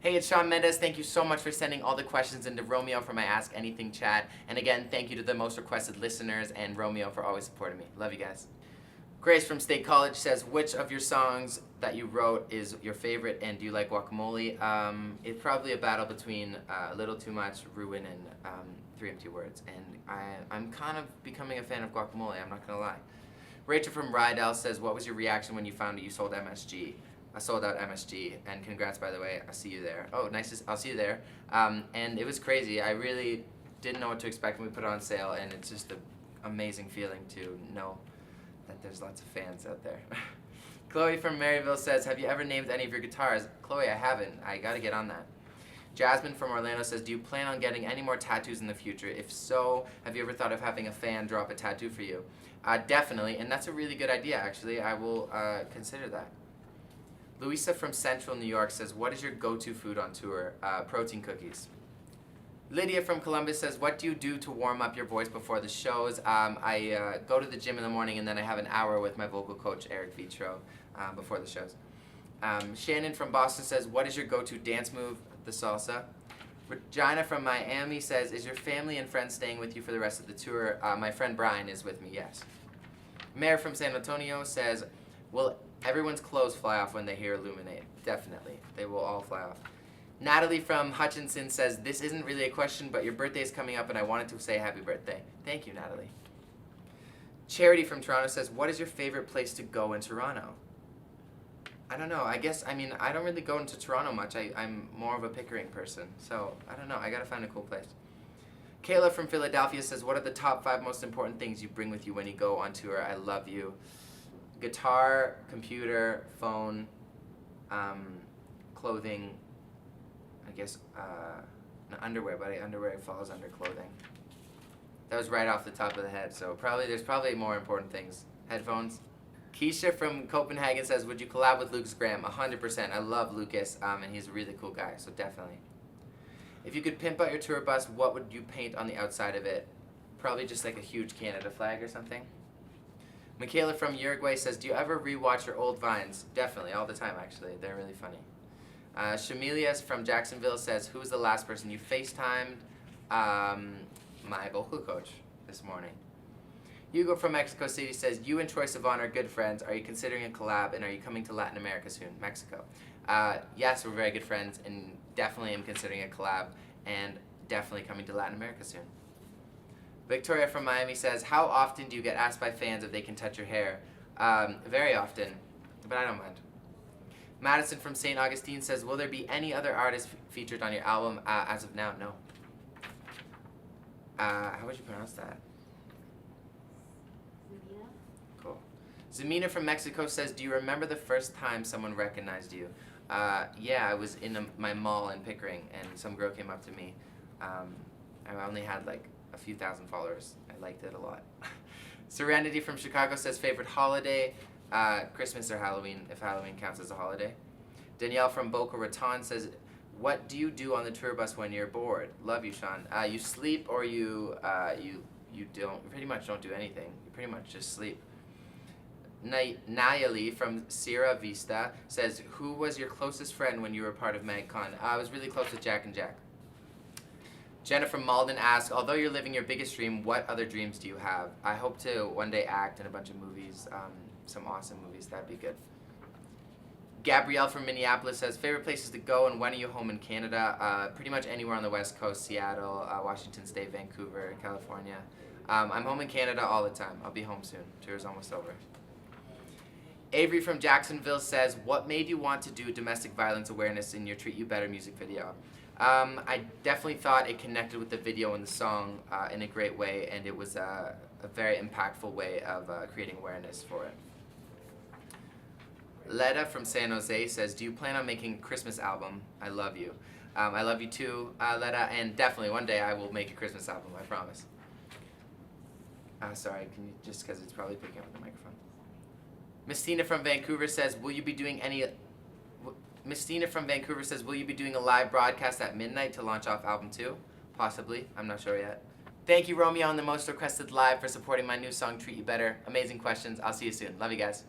Hey, it's Shawn Mendes. Thank you so much for sending all the questions into Romeo for my Ask Anything chat. And again, thank you to the most requested listeners and Romeo for always supporting me. Love you guys. Grace from State College says, which of your songs that you wrote is your favorite, and do you like Guacamole? It's probably a battle between A Little Too Much, Ruin, and Three Empty Words. And I'm kind of becoming a fan of Guacamole, I'm not going to lie. Rachel from Rydell says, what was your reaction when you found out you sold MSG? I sold out MSG, and congrats, by the way. I'll see you there. Oh, nice. I'll see you there. And it was crazy. I really didn't know what to expect when we put it on sale, and it's just an amazing feeling to know that there's lots of fans out there. Chloe from Maryville says, have you ever named any of your guitars? Chloe, I haven't. I got to get on that. Jasmine from Orlando says, do you plan on getting any more tattoos in the future? If so, have you ever thought of having a fan drop a tattoo for you? Definitely, and that's a really good idea, actually. I will consider that. Louisa from Central New York says, what is your go-to food on tour? Protein cookies. Lydia from Columbus says, what do you do to warm up your voice before the shows? I go to the gym in the morning, and then I have an hour with my vocal coach, Eric Vitro, before the shows. Shannon from Boston says, what is your go-to dance move? The salsa. Regina from Miami says, is your family and friends staying with you for the rest of the tour? My friend Brian is with me, yes. Mayor from San Antonio says, will everyone's clothes fly off when they hear Illuminate? Definitely. They will all fly off. Natalie from Hutchinson says, this isn't really a question, but your birthday is coming up and I wanted to say happy birthday. Thank you, Natalie. Charity from Toronto says, what is your favorite place to go in Toronto? I don't know. I don't really go into Toronto much. I'm more of a Pickering person. So, I don't know. I gotta find a cool place. Kayla from Philadelphia says, what are the top 5 most important things you bring with you when you go on tour? I love you. Guitar, computer, phone, clothing, I guess, not underwear, but underwear falls under clothing. That was right off the top of the head, so there's probably more important things. Headphones. Keisha from Copenhagen says, would you collab with Lucas Graham? 100%. I love Lucas, and he's a really cool guy, so definitely. If you could pimp out your tour bus, what would you paint on the outside of it? Probably just like a huge Canada flag or something. Michaela from Uruguay says, do you ever rewatch your old Vines? Definitely, all the time, actually. They're really funny. Shamilias from Jacksonville says, who's the last person you FaceTimed? My vocal coach this morning. Hugo from Mexico City says, you and Troye Sivan are good friends. Are you considering a collab, and are you coming to Latin America soon? Mexico. Yes, we're very good friends, and definitely am considering a collab, and definitely coming to Latin America soon. Victoria from Miami says, how often do you get asked by fans if they can touch your hair? Very often, but I don't mind. Madison from St. Augustine says, will there be any other artists featured on your album? As of now, no. How would you pronounce that? Cool. Zamina from Mexico says, do you remember the first time someone recognized you? Yeah, I was in my mall in Pickering, and some girl came up to me. I only had like a few thousand followers. I liked it a lot. Serenity from Chicago says, favorite holiday? Christmas or Halloween, if Halloween counts as a holiday. Danielle from Boca Raton says, what do you do on the tour bus when you're bored? Love you, Shawn. You sleep, or you pretty much don't do anything. You pretty much just sleep. Nayeli from Sierra Vista says, who was your closest friend when you were part of MagCon? I was really close with Jack and Jack. Jenna from Malden asks, although you're living your biggest dream, what other dreams do you have? I hope to one day act in a bunch of movies, some awesome movies. That'd be good. Gabrielle from Minneapolis says, favorite places to go, and when are you home in Canada? Pretty much anywhere on the West Coast, Seattle, Washington State, Vancouver, California. I'm home in Canada all the time. I'll be home soon. Tour's almost over. Avery from Jacksonville says, what made you want to do domestic violence awareness in your Treat You Better music video? I definitely thought it connected with the video and the song in a great way, and it was a very impactful way of creating awareness for it. Letta from San Jose says, do you plan on making a Christmas album? I love you. I love you too, Letta, and definitely one day I will make a Christmas album, I promise. Sorry, can you, just because it's probably picking up the microphone. Miss Tina from Vancouver says, will you be doing any... Miss Tina from Vancouver says, will you be doing a live broadcast at midnight to launch off album 2? Possibly. I'm not sure yet. Thank you, Romeo, on the Most Requested Live for supporting my new song, Treat You Better. Amazing questions. I'll see you soon. Love you guys.